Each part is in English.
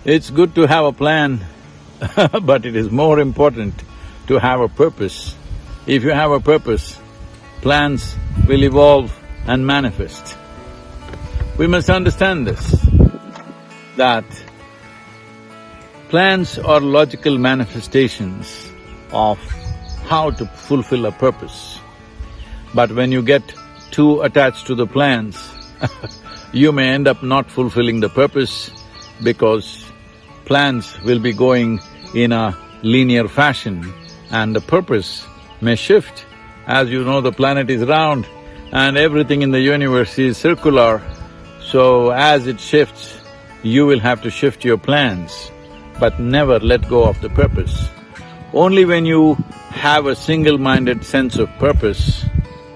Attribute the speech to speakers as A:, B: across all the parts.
A: It's good to have a plan, but it is more important to have a purpose. If you have a purpose, plans will evolve and manifest. We must understand this, that plans are logical manifestations of how to fulfill a purpose. But when you get too attached to the plans, you may end up not fulfilling the purpose because plans will be going in a linear fashion and the purpose may shift. As you know, the planet is round and everything in the universe is circular, so as it shifts, you will have to shift your plans, but never let go of the purpose. Only when you have a single-minded sense of purpose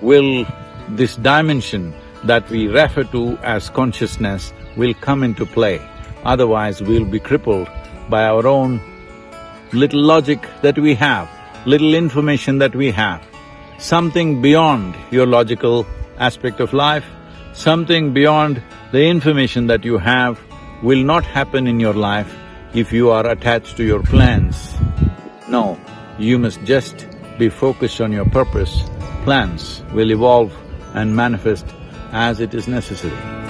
A: will this dimension that we refer to as consciousness will come into play. Otherwise, we'll be crippled by our own little logic that we have, little information that we have. Something beyond your logical aspect of life, something beyond the information that you have will not happen in your life if you are attached to your plans. No, you must just be focused on your purpose. Plans will evolve and manifest as it is necessary.